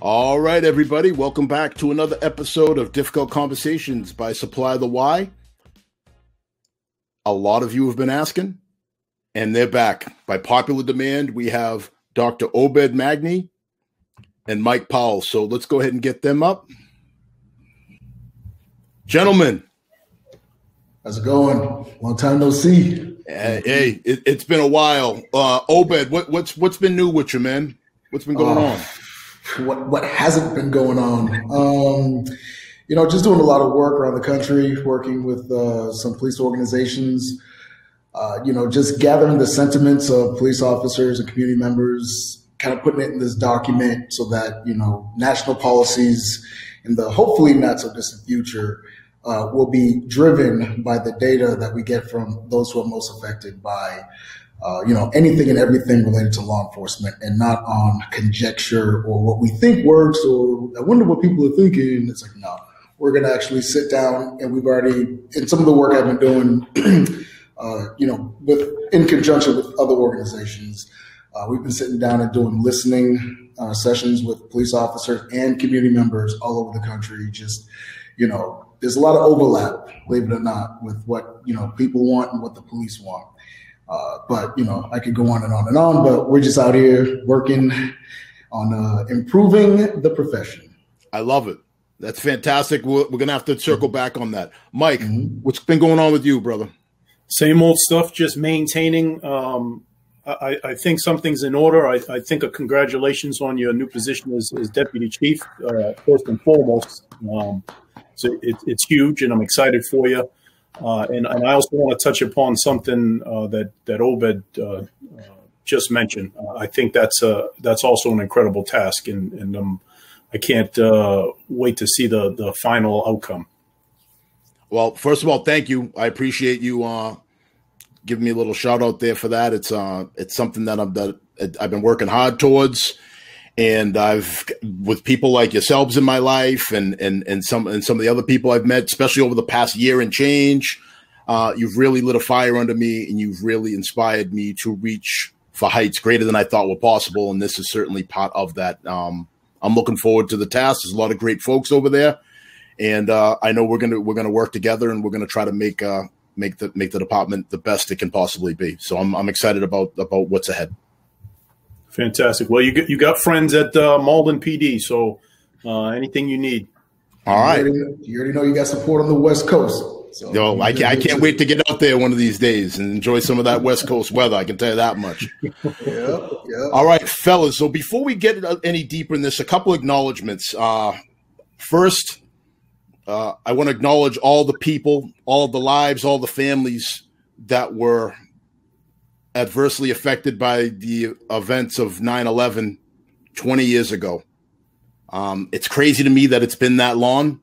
All right, everybody. Welcome back to another episode of Difficult Conversations by Supply the Why. A lot of you have been asking, and they're back. By popular demand, we have Dr. Obed Magni and Mike Powell. So let's go ahead and get them up. Gentlemen. How's it going? Long time no see. Hey, it's been a while. Obed, what's been new with you, man? What's been going on? What hasn't been going on? Just doing a lot of work around the country, working with some police organizations, just gathering the sentiments of police officers and community members, kind of putting it in this document so that, national policies in the hopefully not so distant future will be driven by the data that we get from those who are most affected by anything and everything related to law enforcement, and not on conjecture or what we think works or I wonder what people are thinking. It's like, no, we're going to actually sit down, and we've already, in some of the work I've been doing, in conjunction with other organizations, we've been sitting down and doing listening sessions with police officers and community members all over the country. Just, there's a lot of overlap, believe it or not, with what, people want and what the police want. But I could go on and on and on, but we're just out here working on improving the profession. I love it. That's fantastic. We're going to have to circle back on that. Mike, What's been going on with you, brother? Same old stuff, just maintaining. I think something's in order. I think a congratulations on your new position as deputy chief, first and foremost. So it's huge, and I'm excited for you. And I also want to touch upon something that Obed just mentioned. I think that's also an incredible task, and I can't wait to see the final outcome. Well, first of all, thank you. I appreciate you giving me a little shout out there for that. It's something that I've been working hard towards, and I've, with people like yourselves in my life and some of the other people I've met, especially over the past year and change, you've really lit a fire under me, and you've really inspired me to reach for heights greater than I thought were possible. And this is certainly part of that. I'm looking forward to the task. There's a lot of great folks over there, and I know we're gonna work together, and we're gonna try to make the department the best it can possibly be. So I'm excited about what's ahead. Fantastic. Well, you got friends at Malden PD, so anything you need. All right. You already know you got support on the West Coast. So Yo, I can't wait to get out there one of these days and enjoy some of that West Coast weather. I can tell you that much. Yeah. All right, fellas. So before we get any deeper in this, a couple acknowledgments. First, I want to acknowledge all the people, all the lives, all the families that were adversely affected by the events of 9/11 20 years ago. It's crazy to me that it's been that long,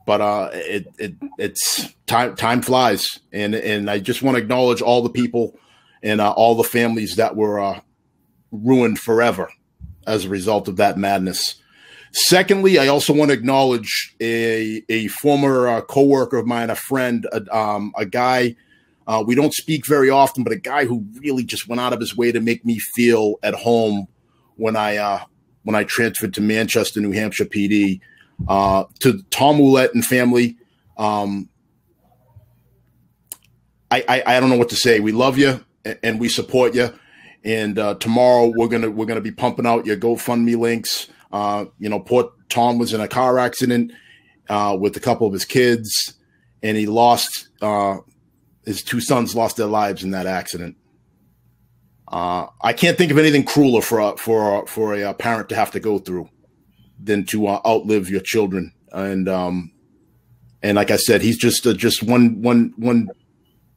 but it's time flies, and I just want to acknowledge all the people and all the families that were ruined forever as a result of that madness. Secondly, I also want to acknowledge a former coworker of mine, a friend, a guy. We don't speak very often, but a guy who really just went out of his way to make me feel at home when I transferred to Manchester, New Hampshire PD. To Tom Ouellette and family, I don't know what to say. We love you and we support you. And tomorrow we're gonna be pumping out your GoFundMe links. Poor Tom was in a car accident with a couple of his kids, and he lost. His two sons lost their lives in that accident. I can't think of anything crueler for a parent to have to go through than to outlive your children. And like I said, he's just one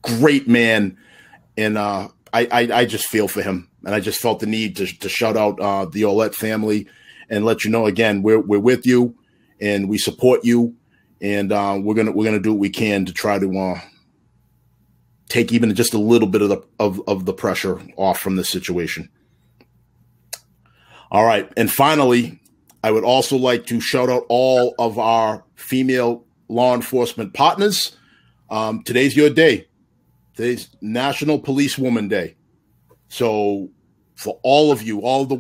great man, and I just feel for him, and I just felt the need to shout out the Ouellette family and let you know again we're with you, and we support you, and we're gonna do what we can to try to take even just a little bit of the pressure off from this situation. All right. And finally, I would also like to shout out all of our female law enforcement partners. Today's your day. Today's National Police Woman Day. So for all of you, all the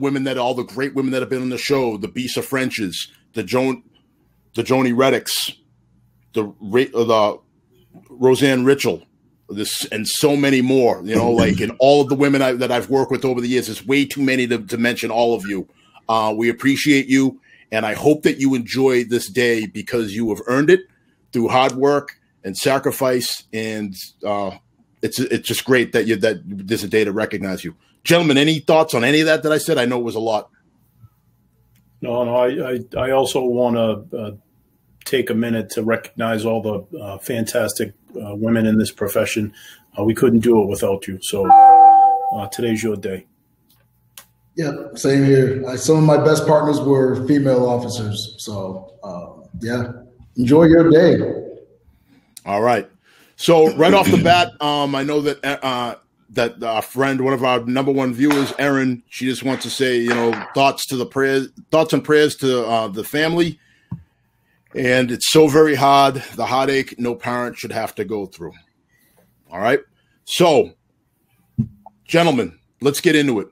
great women that have been on the show, the Bisa Frenches, the Joni Reddicks, the Roseanne Ritchell, and so many more, and all of the women that I've worked with over the years. There's way too many to mention all of you. We appreciate you, and I hope that you enjoy this day because you have earned it through hard work and sacrifice, and it's just great that there's a day to recognize you. Gentlemen, any thoughts on any of that I said? I know it was a lot. No, I also want to take a minute to recognize all the fantastic women in this profession. We couldn't do it without you. So today's your day. Yeah, same here. Some of my best partners were female officers. So, enjoy your day. All right. So right off the bat, I know that our friend, one of our number one viewers, Erin, she just wants to say, thoughts and prayers to the family. And it's so very hard, the heartache no parent should have to go through. All right. So, gentlemen, let's get into it.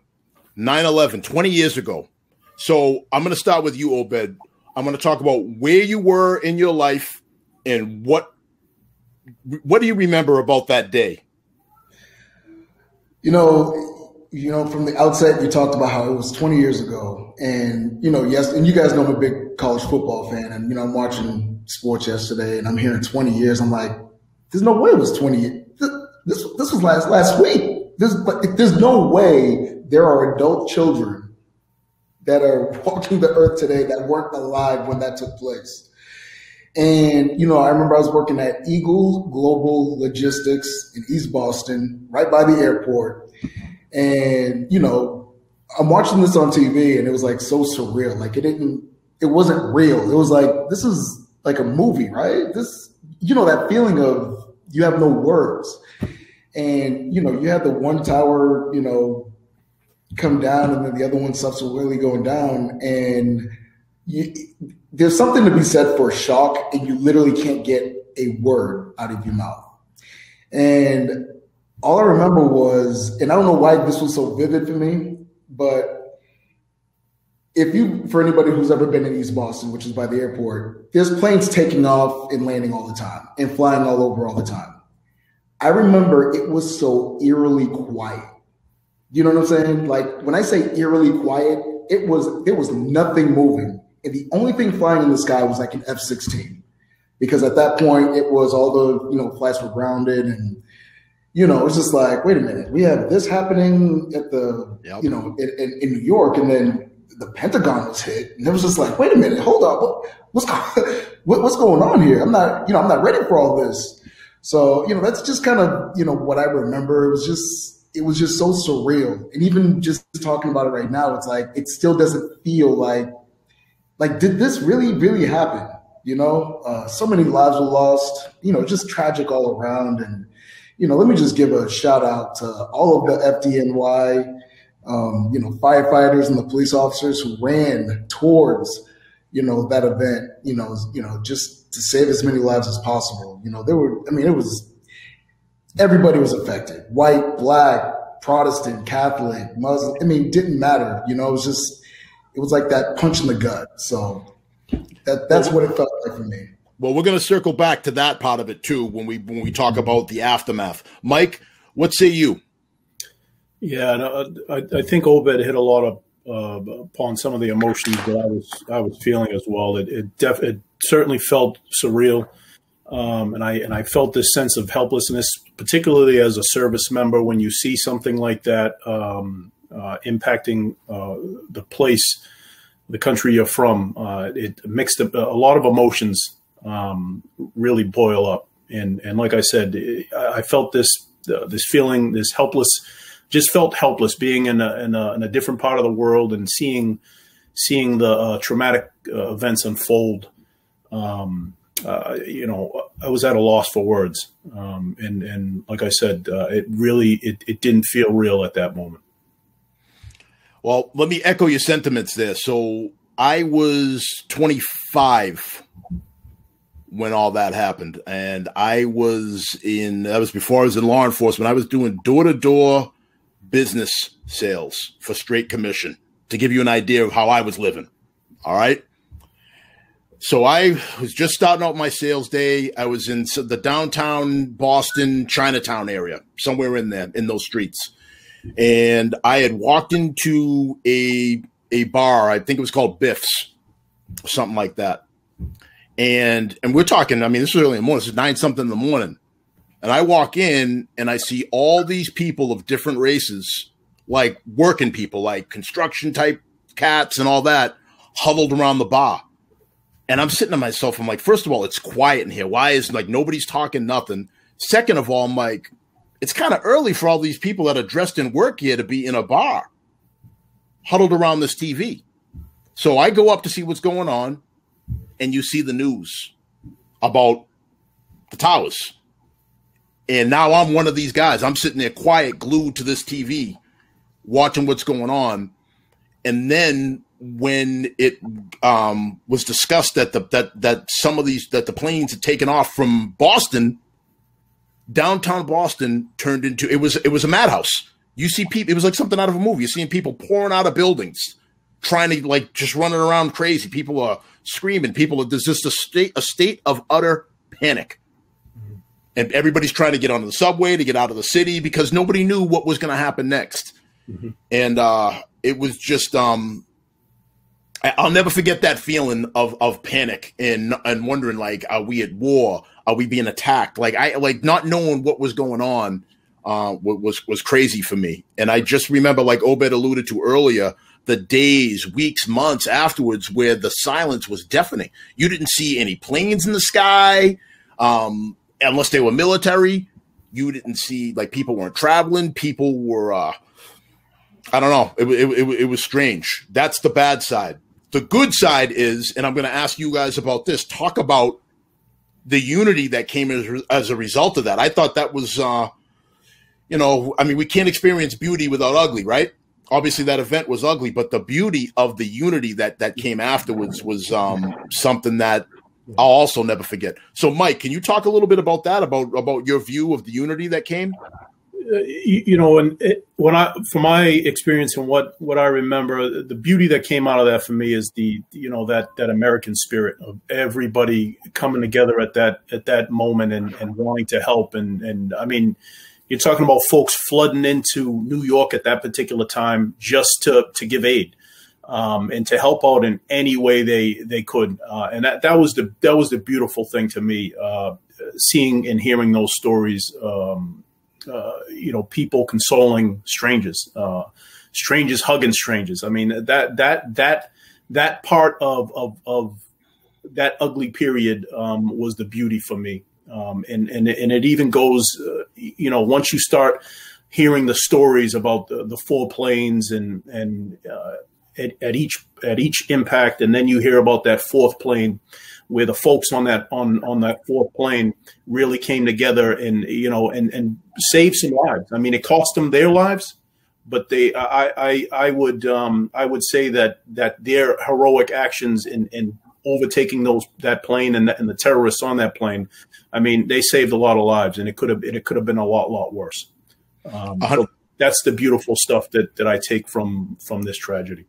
9/11, 20 years ago. So I'm going to start with you, Obed. I'm going to talk about where you were in your life and what do you remember about that day? From the outset, you talked about how it was 20 years ago. And, yes, and you guys know I'm a big college football fan. And, I'm watching sports yesterday and I'm hearing 20 years. I'm like, there's no way it was 20 years. This was last week. There's no way there are adult children that are walking the earth today that weren't alive when that took place. And, I remember I was working at Eagle Global Logistics in East Boston, right by the airport. And, I'm watching this on TV and it was like so surreal. Like it wasn't real. It was like, this is like a movie, right? That feeling of you have no words. And, you had the one tower, come down and then the other one subsequently going down. And there's something to be said for shock and you literally can't get a word out of your mouth. And all I remember was, and I don't know why this was so vivid for me, but for anybody who's ever been in East Boston, which is by the airport, there's planes taking off and landing all the time and flying all over all the time. I remember it was so eerily quiet. You know what I'm saying? Like when I say eerily quiet, there was nothing moving. And the only thing flying in the sky was like an F-16, because at that point it was all the, flights were grounded and, it was just like, wait a minute, we have this happening at in New York, and then the Pentagon was hit. And it was just like, wait a minute, hold up. What's going on here? I'm not ready for all this. So, that's just kind of, what I remember. It was just so surreal. And even just talking about it right now, it's like, it still doesn't feel like, did this really, really happen? So many lives were lost, just tragic all around. And, let me just give a shout out to all of the FDNY, firefighters and the police officers who ran towards, that event, just to save as many lives as possible. Everybody was affected, white, black, Protestant, Catholic, Muslim. It didn't matter. It was like that punch in the gut. So that's what it felt like for me. Well, we're going to circle back to that part of it too when we talk about the aftermath. Mike, what say you? Yeah, no, I think Obed hit a lot upon some of the emotions that I was feeling as well. It certainly felt surreal, and I felt this sense of helplessness, particularly as a service member, when you see something like that impacting the place, the country you're from. It mixed up a lot of emotions. Really boil up, and like I said, I felt this feeling, this helpless. Just felt helpless being in a different part of the world and seeing the traumatic events unfold. I was at a loss for words, and like I said, it didn't feel real at that moment. Well, let me echo your sentiments there. So I was 25 when all that happened, and that was before I was in law enforcement. I was doing door-to-door business sales for straight commission, to give you an idea of how I was living. All right. So I was just starting out my sales day. I was in the downtown Boston, Chinatown area, somewhere in there, in those streets. And I had walked into a bar. I think it was called Biff's, something like that. And we're talking, I mean, this is early in the morning. This is 9-something in the morning. And I walk in and I see all these people of different races, like working people, like construction type cats and all that, huddled around the bar. And I'm sitting to myself, I'm like, first of all, it's quiet in here. Why is like nobody's talking nothing? Second of all, I'm like, it's kind of early for all these people that are dressed in work here to be in a bar, huddled around this TV. So I go up to see what's going on, and you see the news about the towers. And now I'm one of these guys. I'm sitting there quiet, glued to this TV, watching what's going on. And then when it was discussed that the planes had taken off from Boston, downtown Boston turned into it was a madhouse. You see people, it was like something out of a movie. You're seeing people pouring out of buildings, trying to like just running around crazy. People are screaming. There's just a state of utter panic. And everybody's trying to get onto the subway, to get out of the city, because nobody knew what was going to happen next. Mm-hmm. And it was just I'll never forget that feeling of panic and wondering, like, are we at war? Are we being attacked? Like not knowing what was going on was crazy for me. And I just remember, like Obed alluded to earlier, the days, weeks, months afterwards where the silence was deafening. You didn't see any planes in the sky, unless they were military. You didn't see, like, people weren't traveling. People were, I don't know. It was strange. That's the bad side. The good side is, and I'm going to ask you guys about this, talk about the unity that came as a result of that. I thought that was, I mean, we can't experience beauty without ugly, right? Obviously, that event was ugly, but the beauty of the unity that came afterwards was something that I'll also never forget. So, Mike, can you talk a little bit about that, about your view of the unity that came? From my experience and what I remember, the beauty that came out of that for me is that American spirit of everybody coming together at that moment and wanting to help. And I mean, you're talking about folks flooding into New York at that particular time just to give aid. And to help out in any way they could, and that was the beautiful thing to me, seeing and hearing those stories. People consoling strangers, strangers hugging strangers. I mean, that part of that ugly period was the beauty for me, and it even goes, once you start hearing the stories about the 4 planes and at each impact, and then you hear about that 4th plane, where the folks on that 4th plane really came together and saved some lives. I mean, it cost them their lives, but I would say that their heroic actions in overtaking that plane and the terrorists on that plane, I mean, they saved a lot of lives, and it could have been a lot worse. So that's the beautiful stuff that I take from this tragedy.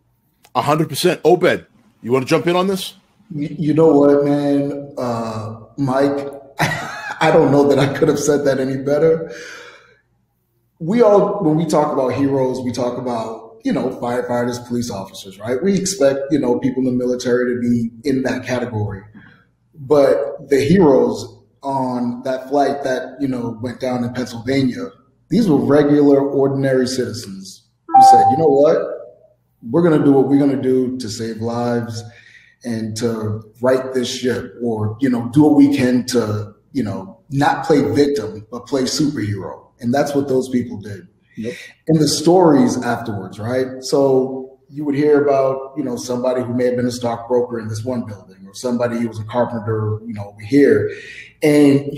100%. Obed, you want to jump in on this? You know what, man, Mike, I don't know that I could have said that any better. When we talk about heroes, we talk about, firefighters, police officers, right? We expect, people in the military to be in that category. But the heroes on that flight that, went down in Pennsylvania, these were regular, ordinary citizens who said, you know what? We're going to do what we're going to do to save lives and to right this ship, or, do what we can to, not play victim, but play superhero. And that's what those people did. Yep. And the stories afterwards, right? So you would hear about, somebody who may have been a stockbroker in this one building, or somebody who was a carpenter, over here. And,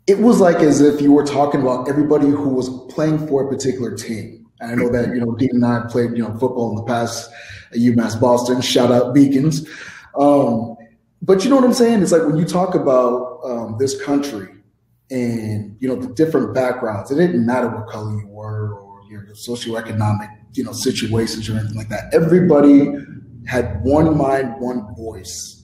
it was like as if you were talking about everybody who was playing for a particular team. And I know that, Dean and I played, football in the past at UMass Boston. Shout out Beacons. But you know what I'm saying? It's like when you talk about this country, and, you know, the different backgrounds. It didn't matter what color you were or your socioeconomic, you know, situations or anything like that. Everybody had one mind, one voice,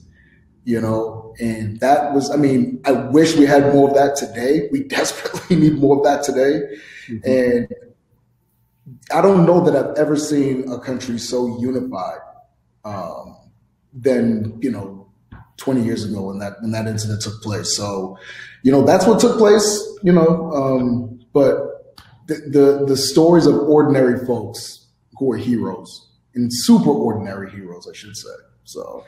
you know, and that was, I mean, I wish we had more of that today. We desperately need more of that today. Mm-hmm. And I don't know that I've ever seen a country so unified than, you know, 20 years ago when that incident took place. So, you know, that's what took place, you know, but the stories of ordinary folks who are heroes, and super ordinary heroes, I should say. So,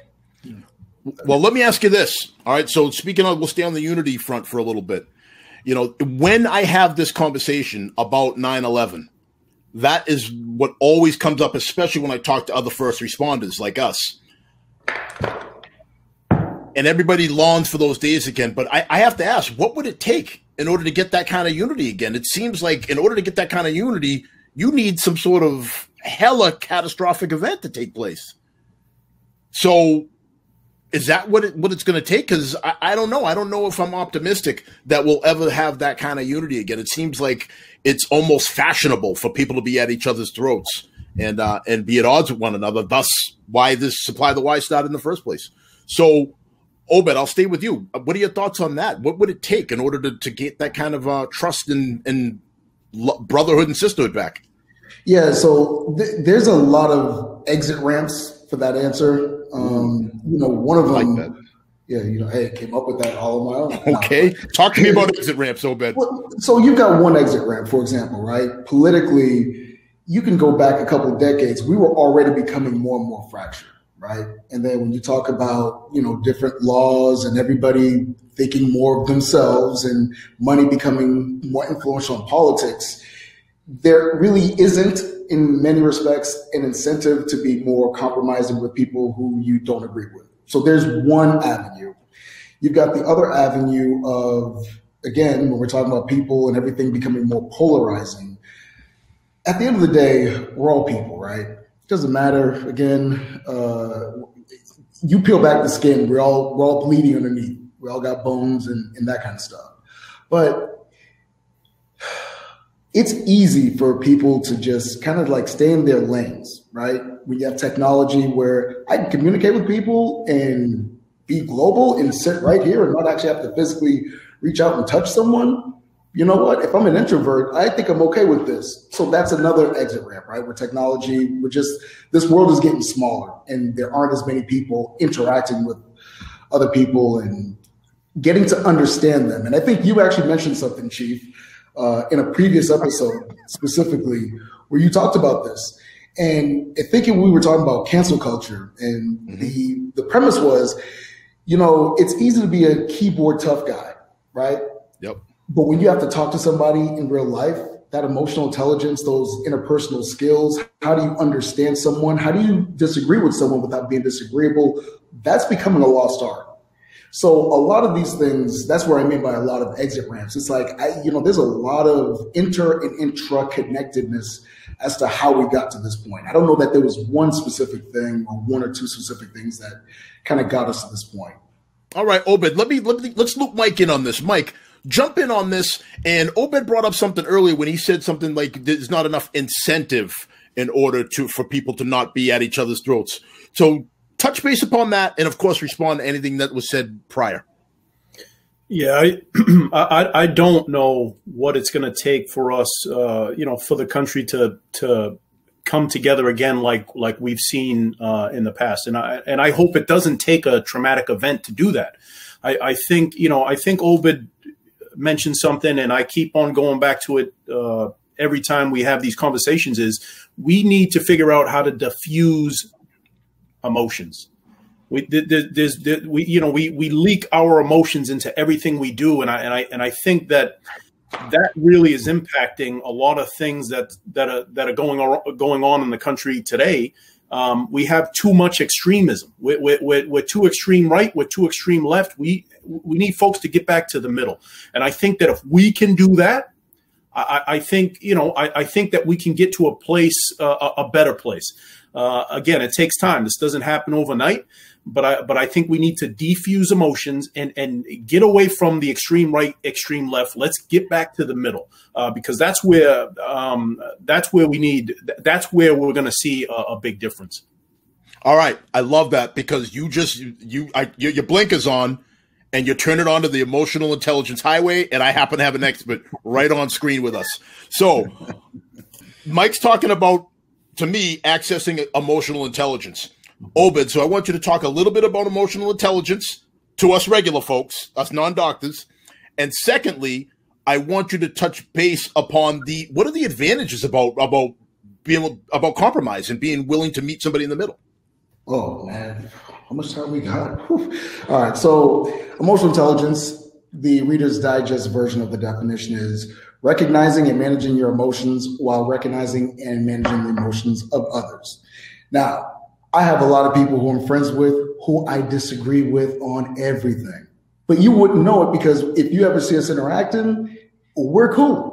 well, let me ask you this. All right. So speaking of, we'll stay on the unity front for a little bit. You know, when I have this conversation about 9/11, that is what always comes up, especially when I talk to other first responders like us. And everybody longs for those days again. But I have to ask, what would it take in order to get that kind of unity again? It seems like in order to get that kind of unity, you need some sort of hella catastrophic event to take place. So is that what it's going to take? Because I don't know. I don't know if I'm optimistic that we'll ever have that kind of unity again. It seems like it's almost fashionable for people to be at each other's throats and be at odds with one another. Thus, why this Supply the Y started in the first place. So, Obed, I'll stay with you. What are your thoughts on that? What would it take in order to get that kind of trust and brotherhood and sisterhood back? Yeah, so there's a lot of exit ramps for that answer. You know, one of them, like yeah, you know, hey, I came up with that all on my own. Okay, talk to me about exit ramps, Obed. Well, so you've got one exit ramp, for example, right? Politically, you can go back a couple of decades. We were already becoming more and more fractured, right? And then when you talk about, you know, different laws and everybody thinking more of themselves and money becoming more influential in politics, there really isn't, in many respects, an incentive to be more compromising with people who you don't agree with. So there's one avenue. You've got the other avenue of, again, when we're talking about people and everything becoming more polarizing, at the end of the day, we're all people, right? It doesn't matter. Again, you peel back the skin, we're all bleeding underneath. We all got bones and that kind of stuff. But it's easy for people to just kind of like stay in their lanes, right? When you have technology where I can communicate with people and be global and sit right here and not actually have to physically reach out and touch someone. You know what? If I'm an introvert, I think I'm okay with this. So that's another exit ramp, right? Where technology, this world is getting smaller and there aren't as many people interacting with other people and getting to understand them. And I think you actually mentioned something, Chief, in a previous episode specifically, where you talked about this. And I think we were talking about cancel culture, and the premise was, you know, it's easy to be a keyboard tough guy, right? Yep. But when you have to talk to somebody in real life, that emotional intelligence, those interpersonal skills, how do you understand someone? How do you disagree with someone without being disagreeable? That's becoming a lost art. So a lot of these things, that's where I mean by a lot of exit ramps. It's like, there's a lot of inter and intra connectedness as to how we got to this point. I don't know that there was one specific thing or one or two specific things that kind of got us to this point. All right, Obed, let's loop Mike in on this. Mike, jump in on this. And Obed brought up something earlier when he said something like there's not enough incentive in order for people to not be at each other's throats. So touch base upon that, and of course, respond to anything that was said prior. Yeah, I don't know what it's going to take for us, for the country to come together again, like we've seen in the past, and I hope it doesn't take a traumatic event to do that. I think Obed mentioned something, and I keep on going back to it every time we have these conversations. Is we need to figure out how to diffuse emotions. We leak our emotions into everything we do, and I think that really is impacting a lot of things that are going on in the country today. We have too much extremism. We're too extreme right. We're too extreme left. We need folks to get back to the middle, and I think that if we can do that, I think, I think that we can get to a place, a better place. Again, it takes time. This doesn't happen overnight, but I think we need to defuse emotions and get away from the extreme right, extreme left. Let's get back to the middle, because that's where we're going to see a big difference. All right. I love that, because your blinkers on and you turn it on to the emotional intelligence highway, and I happen to have an expert right on screen with us. So Mike's talking about, to me, accessing emotional intelligence. Obed, so I want you to talk a little bit about emotional intelligence to us regular folks, us non-doctors. And secondly, I want you to touch base upon what are the advantages about compromise and being willing to meet somebody in the middle? Oh, man. How much time we got? Whew. All right. So emotional intelligence, the Reader's Digest version of the definition is recognizing and managing your emotions while recognizing and managing the emotions of others. Now, I have a lot of people who I'm friends with who I disagree with on everything, but you wouldn't know it, because if you ever see us interacting, we're cool.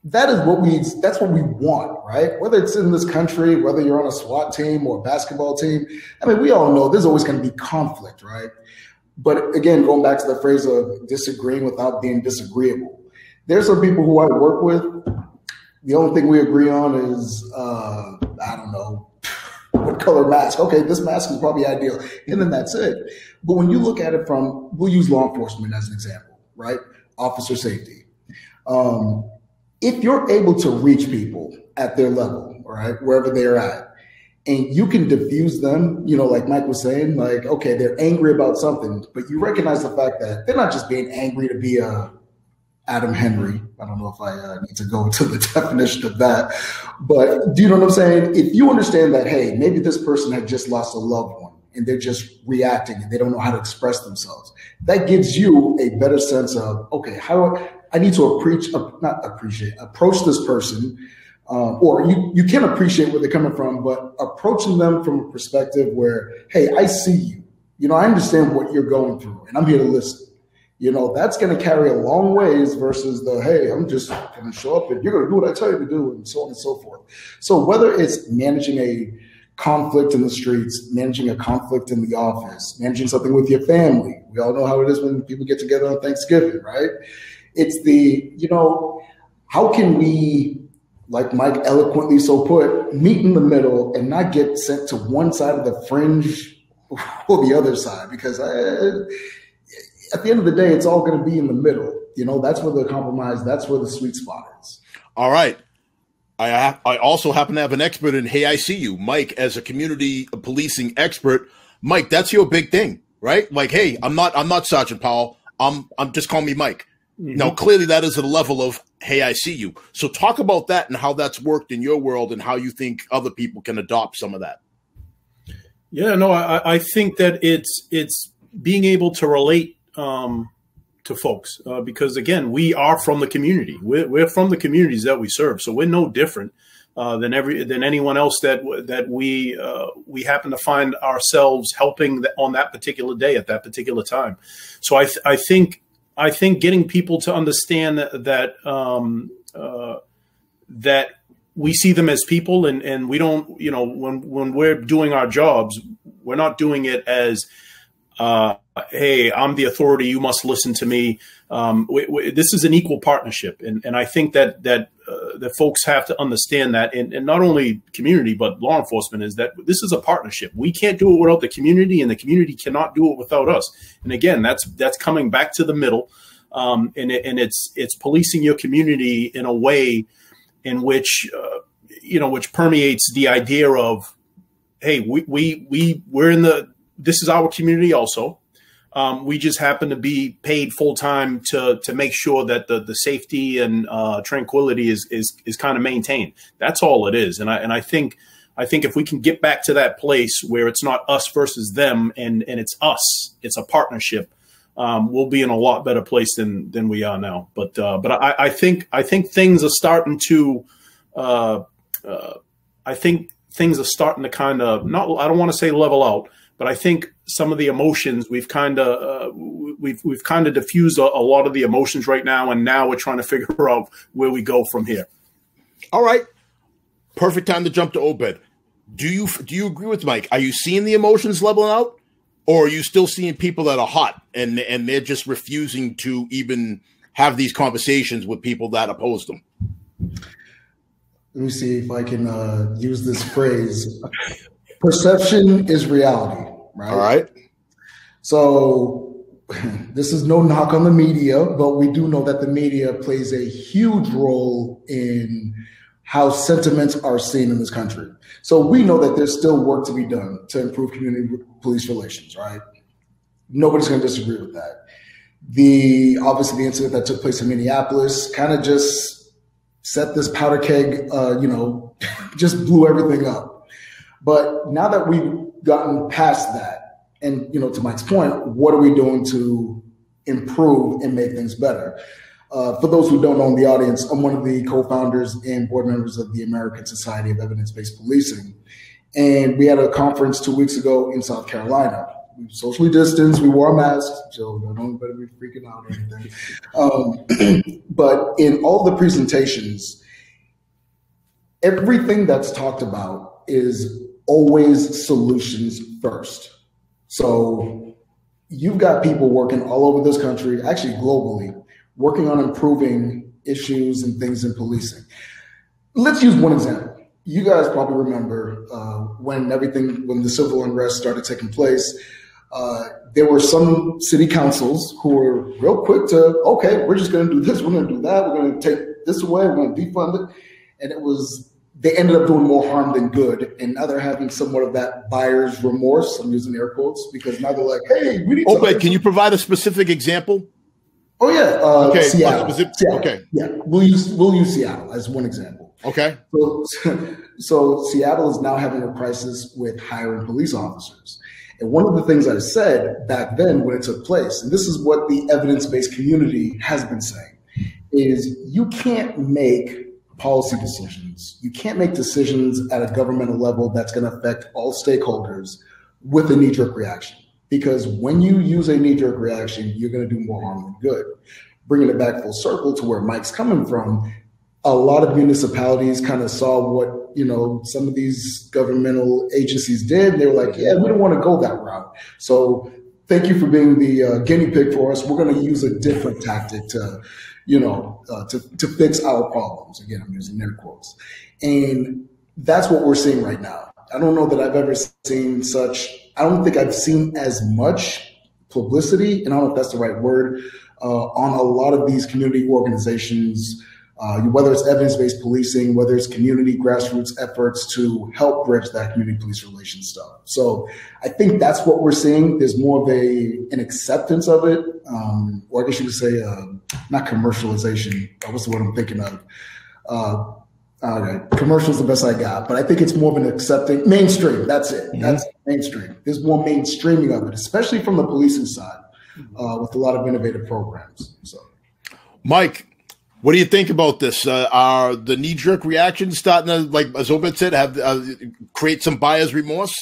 That's what we want, right? Whether it's in this country, whether you're on a SWAT team or a basketball team, I mean, we all know there's always going to be conflict, right? But again, going back to the phrase of disagreeing without being disagreeable, there's some people who I work with. The only thing we agree on is, I don't know, what color mask. Okay, this mask is probably ideal. And then that's it. But when you look at it we'll use law enforcement as an example, right? Officer safety. If you're able to reach people at their level, right, wherever they're at, and you can diffuse them, like Mike was saying, like, okay, they're angry about something, but you recognize the fact that they're not just being angry to be Adam Henry. I don't know if I need to go into the definition of that, but do you know what I'm saying? If you understand that, hey, maybe this person had just lost a loved one and they're just reacting and they don't know how to express themselves, that gives you a better sense of, okay, how I need to approach this person, or you can appreciate where they're coming from, but approaching them from a perspective where, hey, I see you, I understand what you're going through and I'm here to listen. That's going to carry a long ways versus hey, I'm just going to show up and you're going to do what I tell you to do, and so on and so forth. So whether it's managing a conflict in the streets, managing a conflict in the office, managing something with your family, we all know how it is when people get together on Thanksgiving, right? It's how can we, like Mike eloquently so put, meet in the middle and not get sent to one side of the fringe or the other side? Because at the end of the day, it's all going to be in the middle. That's where the compromise, that's where the sweet spot is. All right. I also happen to have an expert in Hey, I See You. Mike, as a community policing expert, Mike, that's your big thing, right? Like, hey, I'm not Sergeant Powell. I'm just call me Mike. Mm-hmm. Now, clearly that is a level of, hey, I see you. So talk about that and how that's worked in your world and how you think other people can adopt some of that. Yeah, no, I think that it's being able to relate to folks, because again, we are from the community. We're from the communities that we serve, so we're no different than anyone else that we happen to find ourselves helping on that particular day at that particular time. So I think getting people to understand that that we see them as people, and we don't, when we're doing our jobs, we're not doing it as hey, I'm the authority, you must listen to me. This is an equal partnership. And I think that folks have to understand that, and not only community, but law enforcement, is that this is a partnership. We can't do it without the community, and the community cannot do it without us. And again, that's coming back to the middle. And it's policing your community in a way in which, which permeates the idea of, hey, we're in this is our community also. We just happen to be paid full time to make sure that the safety and tranquility is kind of maintained. That's all it is. And I think if we can get back to that place where it's not us versus them and it's us, it's a partnership, we'll be in a lot better place than we are now. But I think things are starting to kind of, I don't want to say level out, but I think some of the emotions. We've kind of diffused a lot of the emotions right now, and now we're trying to figure out where we go from here. All right, perfect time to jump to Obed. Do you agree with Mike? Are you seeing the emotions leveling out, or are you still seeing people that are hot and they're just refusing to even have these conversations with people that oppose them? Let me see if I can use this phrase. Perception is reality, right? All right. So this is no knock on the media, but we do know that the media plays a huge role in how sentiments are seen in this country. So we know that there's still work to be done to improve community police relations, right? Nobody's going to disagree with that. Obviously the incident that took place in Minneapolis kind of just set this powder keg, just blew everything up. But now that we've gotten past that, and to Mike's point, what are we doing to improve and make things better? For those who don't know in the audience, I'm one of the co-founders and board members of the American Society of Evidence-Based Policing. And we had a conference 2 weeks ago in South Carolina. We socially distanced, we wore masks, so don't better be freaking out or anything. But in all the presentations, everything that's talked about is always solutions first. So you've got people working all over this country, actually globally, working on improving issues and things in policing. Let's use one example. You guys probably remember when the civil unrest started taking place, there were some city councils who were real quick to, okay, we're just going to do this, we're going to do that, we're going to take this away, we're going to defund it. And they ended up doing more harm than good. And now they're having somewhat of that buyer's remorse. I'm using air quotes because now they're like, hey, we need to. Can you provide a specific example? Oh, yeah. Okay. Seattle. Seattle. Okay. Yeah. We'll use Seattle as one example. Okay. So Seattle is now having a crisis with hiring police officers. And one of the things I said back then when it took place, and this is what the evidence-based community has been saying, is you can't make policy decisions. You can't make decisions at a governmental level that's going to affect all stakeholders with a knee-jerk reaction. Because when you use a knee-jerk reaction, you're going to do more harm than good. Bringing it back full circle to where Mike's coming from, a lot of municipalities kind of saw what, some of these governmental agencies did. And they were like, yeah, we don't want to go that route. So thank you for being the guinea pig for us. We're going to use a different tactic to fix our problems. Again, I'm using air quotes. And that's what we're seeing right now. I don't know that I've ever seen I don't think I've seen as much publicity, and I don't know if that's the right word, on a lot of these community organizations, whether it's evidence-based policing, whether it's community grassroots efforts to help bridge that community police relations stuff. So I think that's what we're seeing. There's more of an acceptance of it, or I guess you could say not commercialization. What's the word I'm thinking of? Commercial's the best I got, but I think it's more of an accepting mainstream. That's it. Mm-hmm. That's mainstream. There's more mainstreaming of it, especially from the policing side, with a lot of innovative programs. So, Mike, what do you think about this? Are the knee-jerk reactions starting to, like as Obed said, have create some buyer's remorse?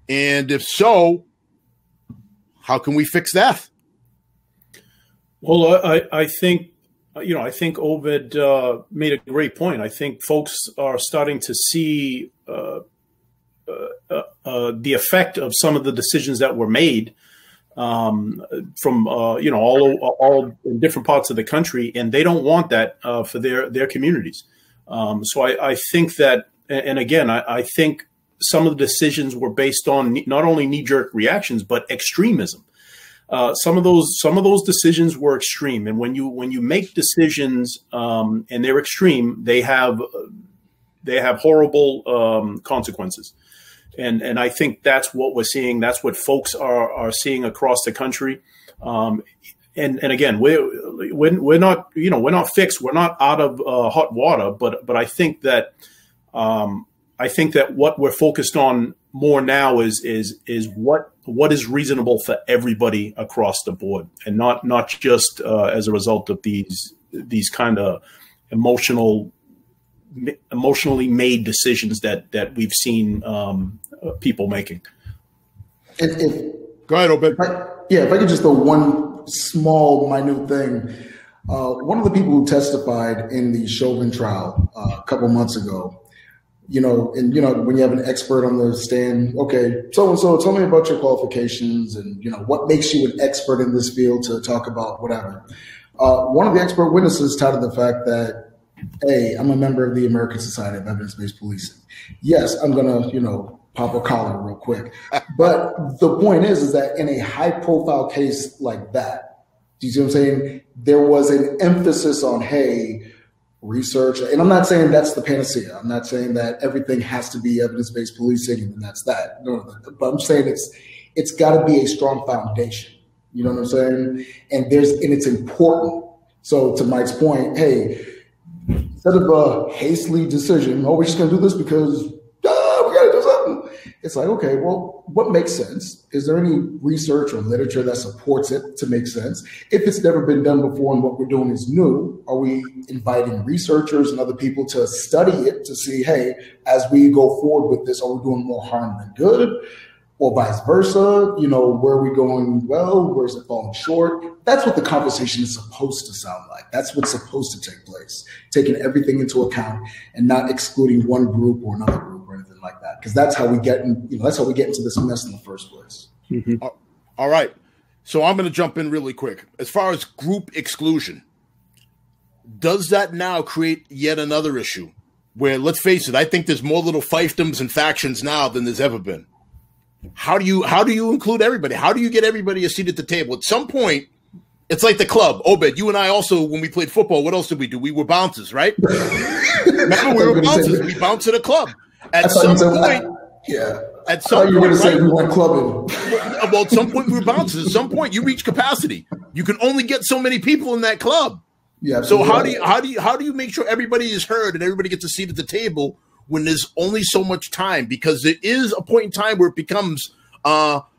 And if so, how can we fix that? Well, I think Obed made a great point. I think folks are starting to see the effect of some of the decisions that were made from all in different parts of the country, and they don't want that for their communities. So I think that, and again, I think some of the decisions were based on not only knee-jerk reactions but extremism. Some of those decisions were extreme, and when you make decisions and they're extreme, they have horrible consequences. And I think that's what we're seeing. That's what folks are seeing across the country. And again, we're not fixed. We're not out of hot water. But I think that what we're focused on more now is what is reasonable for everybody across the board, and not just as a result of these kind of emotionally made decisions that we've seen people making. If Go ahead, Obed. If I could just throw one small, minute thing. One of the people who testified in the Chauvin trial a couple months ago, when you have an expert on the stand, okay, so-and-so, tell me about your qualifications and, what makes you an expert in this field to talk about whatever. One of the expert witnesses touted the fact that, hey, I'm a member of the American Society of Evidence-Based Policing. Yes, I'm going to, pop a collar real quick. But the point is that in a high-profile case like that, do you see what I'm saying? There was an emphasis on, hey, research. And I'm not saying that's the panacea. I'm not saying that everything has to be evidence-based policing and that's that. No, but I'm saying it's got to be a strong foundation. You know what I'm saying? And it's important. So to Mike's point, hey, instead of a hastily decision, we're just going to do this because we got to do something. It's like, okay, well, what makes sense? Is there any research or literature that supports it to make sense? If it's never been done before and what we're doing is new, are we inviting researchers and other people to study it to see, hey, as we go forward with this, are we doing more harm than good? Or vice versa, where are we going well? Where's it falling short? That's what the conversation is supposed to sound like. That's what's supposed to take place, taking everything into account and not excluding one group or another group or anything like that. Because that's how we get into this mess in the first place. Mm-hmm. All right. So I'm going to jump in really quick. As far as group exclusion, does that now create yet another issue where, let's face it, I think there's more little fiefdoms and factions now than there's ever been. How do you include everybody? How do you get everybody a seat at the table? At some point, it's like the club. Obed, you and I also, when we played football, what else did we do? We were bouncers, right? Remember, we were bouncers. We bounced at a club. At some point, At some point, you were going to say we went clubbing. Well, at some point we were bouncers. At some point, you reach capacity. You can only get so many people in that club. Yeah. So how do you make sure everybody is heard and everybody gets a seat at the table when there's only so much time? Because there is a point in time where it becomes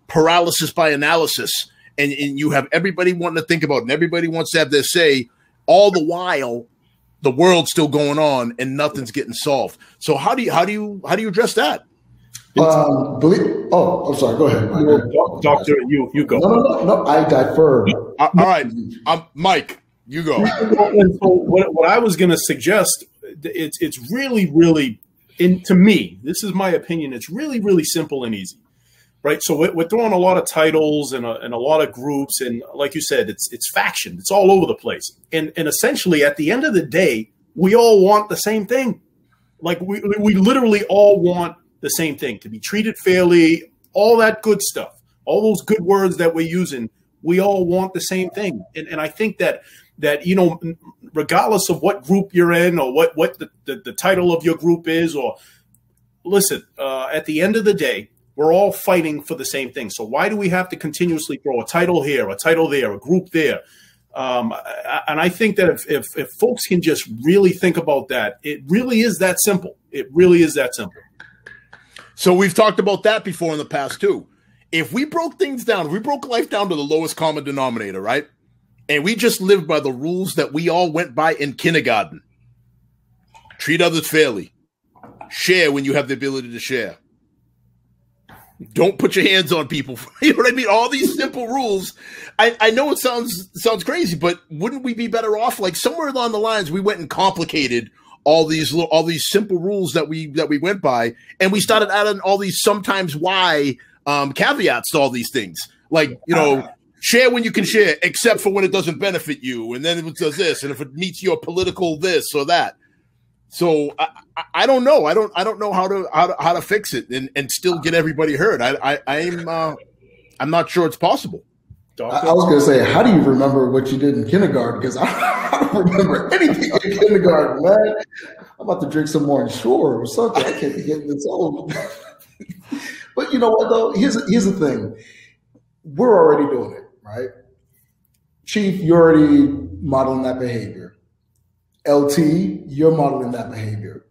paralysis by analysis, and you have everybody wanting to think about it, and everybody wants to have their say, all the while the world's still going on and nothing's getting solved. So how do you address that? I'm sorry. Go ahead, Doctor. You go. No. I defer. All right, Mike. You go. And so what I was going to suggest, it's really, to me, this is my opinion, it's really simple and easy, right? So we're throwing a lot of titles and a lot of groups, and like you said, it's faction, it's all over the place, and essentially at the end of the day, we all want the same thing. Like we literally all want the same thing, to be treated fairly, all that good stuff, all those good words that we're using. We all want the same thing, and I think that regardless of what group you're in or what the title of your group is, or listen, at the end of the day, we're all fighting for the same thing. So why do we have to continuously throw a title here, a title there, a group there? And I think that if folks can just really think about that, it really is that simple. It really is that simple. So we've talked about that before in the past too. If we broke things down, if we broke life down to the lowest common denominator, right? And we just lived by the rules that we all went by in kindergarten. Treat others fairly. Share when you have the ability to share. Don't put your hands on people. You know what I mean? All these simple rules. I know it sounds crazy, but wouldn't we be better off? Like somewhere along the lines, we went and complicated all these simple rules that we went by, and we started adding all these sometimes why caveats to all these things. Like, share when you can share, except for when it doesn't benefit you, and then it does this, and if it meets your political this or that. So I don't know. I don't know how to fix it and still get everybody heard. I'm not sure it's possible. I was going to say, how do you remember what you did in kindergarten? Because I don't remember anything in kindergarten, man. I'm about to drink some more Ensure or something. I can't be getting this old. But you know what, though? Here's the thing. We're already doing it, right? Chief, you're already modeling that behavior. LT, you're modeling that behavior.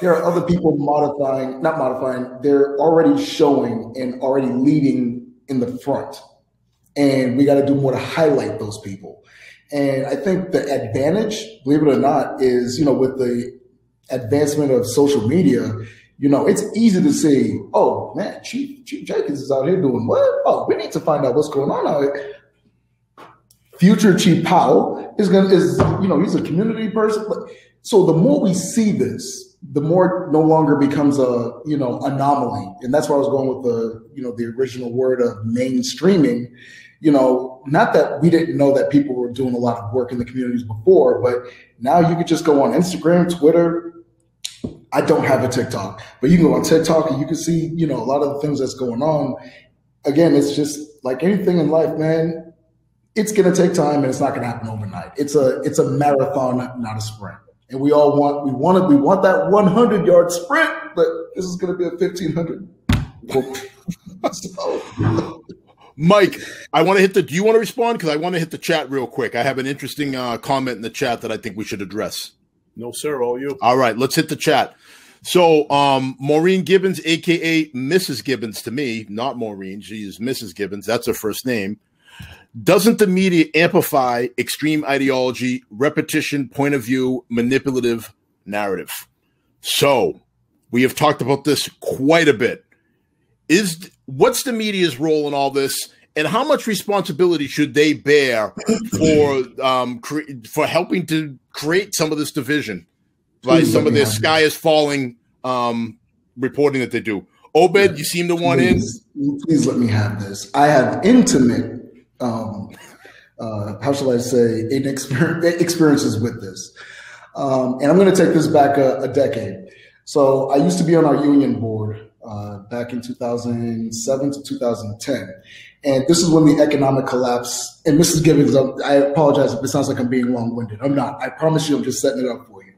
There are other people not modifying, they're already showing and already leading in the front. And we got to do more to highlight those people. And I think the advantage, believe it or not, is, with the advancement of social media, It's easy to say, oh man, Chief Jenkins is out here doing what? Oh, we need to find out what's going on out here. Future Chief Powell is he's a community person. So the more we see this, the more it no longer becomes a, anomaly. And that's where I was going with the original word of mainstreaming. Not that we didn't know that people were doing a lot of work in the communities before, but now you could just go on Instagram, Twitter. I don't have a TikTok, but you can go on TikTok and you can see, a lot of the things that's going on. Again, it's just like anything in life, man. It's going to take time and it's not going to happen overnight. It's a marathon, not a sprint. And we want that 100-yard sprint, but this is going to be a 1,500. Mike, do you want to respond? Because I want to hit the chat real quick. I have an interesting comment in the chat that I think we should address. No, sir. All you. All right, let's hit the chat. So Maureen Gibbons, a.k.a. Mrs. Gibbons to me, not Maureen. She is Mrs. Gibbons. That's her first name. Doesn't the media amplify extreme ideology, repetition, point of view, manipulative narrative? So we have talked about this quite a bit. What's the media's role in all this, and how much responsibility should they bear for helping to create some of this division by some of this sky is falling reporting that they do? Obed, you seem to want in. Please let me have this. I have intimate, how shall I say, experiences with this. And I'm going to take this back a decade. So I used to be on our union board back in 2007 to 2010. And this is when the economic collapse, and Mrs. Gibbons, I apologize if it sounds like I'm being long-winded. I'm not. I promise you I'm just setting it up for you.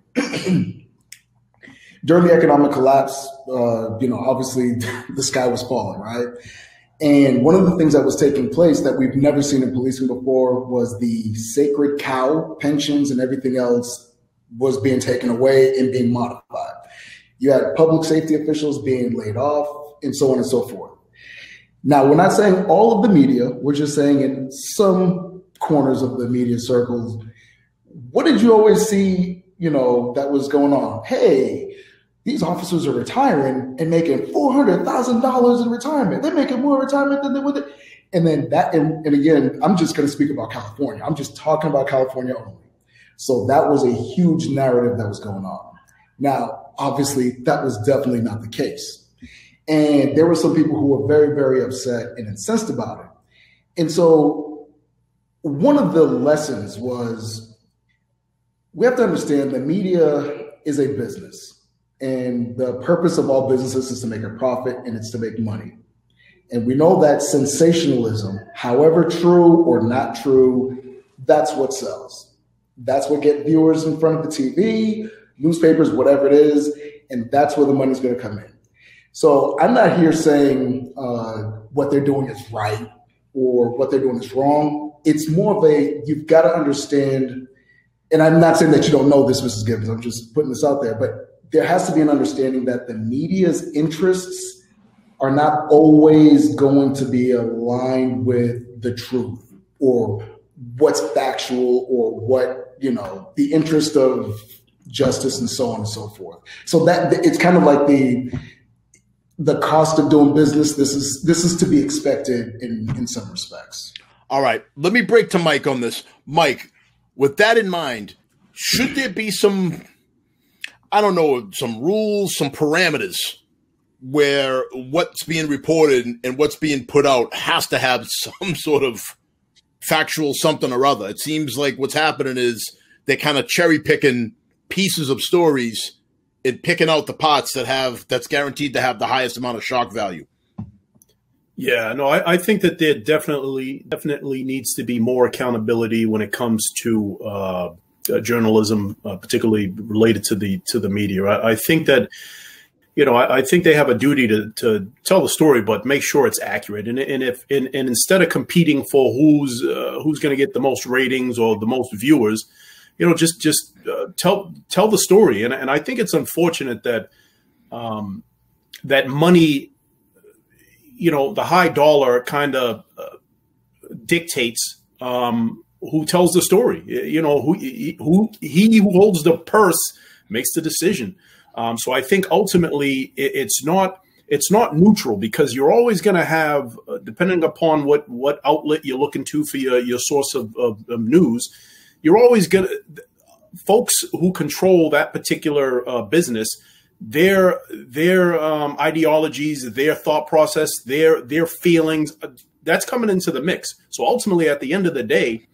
During the economic collapse, obviously the sky was falling, right? And one of the things that was taking place that we've never seen in policing before was the sacred cow pensions and everything else was being taken away and being modified. You had public safety officials being laid off and so on and so forth. Now, we're not saying all of the media. We're just saying in some corners of the media circles, what did you always see, that was going on? Hey, these officers are retiring and making $400,000 in retirement. They're making more retirement than they would. And then and again, I'm just going to speak about California. I'm just talking about California only. So that was a huge narrative that was going on. Now, obviously, that was definitely not the case. And there were some people who were very, very upset and incensed about it. And so one of the lessons was we have to understand the media is a business. And the purpose of all businesses is to make a profit, and it's to make money. And we know that sensationalism, however true or not true, that's what sells. That's what gets viewers in front of the TV, newspapers, whatever it is, and that's where the money's going to come in. So I'm not here saying what they're doing is right or what they're doing is wrong. It's more of you've got to understand, and I'm not saying that you don't know this, Mrs. Gibbons, I'm just putting this out there, but there has to be an understanding that the media's interests are not always going to be aligned with the truth or what's factual or what, the interest of justice and so on and so forth. So that it's kind of like the cost of doing business. This is to be expected in some respects. All right. Let me break to Mike on this. Mike, with that in mind, should there be some rules, some parameters where what's being reported and what's being put out has to have some sort of factual something or other? It seems like what's happening is they're kind of cherry picking pieces of stories and picking out the parts that's guaranteed to have the highest amount of shock value. Yeah, no, I think that there definitely needs to be more accountability when it comes to journalism, particularly related to the media. I think that, I think they have a duty to tell the story, but make sure it's accurate. And instead of competing for who's going to get the most ratings or the most viewers, just tell the story. And I think it's unfortunate that that money, the high dollar kind of dictates who tells the story. Who holds the purse makes the decision. So I think ultimately it's not neutral, because you're always going to have, depending upon what outlet you're looking to for your source of news, you're always going to, folks who control that particular business, their ideologies, their thought process, their feelings, that's coming into the mix. So ultimately, at the end of the day,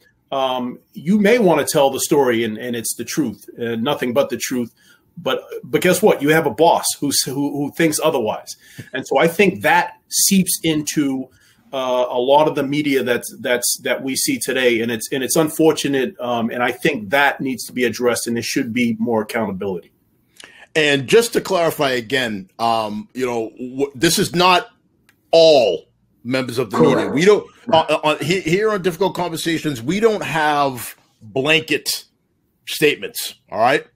you may want to tell the story and it's the truth, nothing but the truth. But guess what? You have a boss who thinks otherwise, and so I think that seeps into a lot of the media that we see today, and it's unfortunate, and I think that needs to be addressed, and there should be more accountability. And just to clarify again, this is not all members of the media. We don't here on Difficult Conversations. We don't have blanket statements. All right.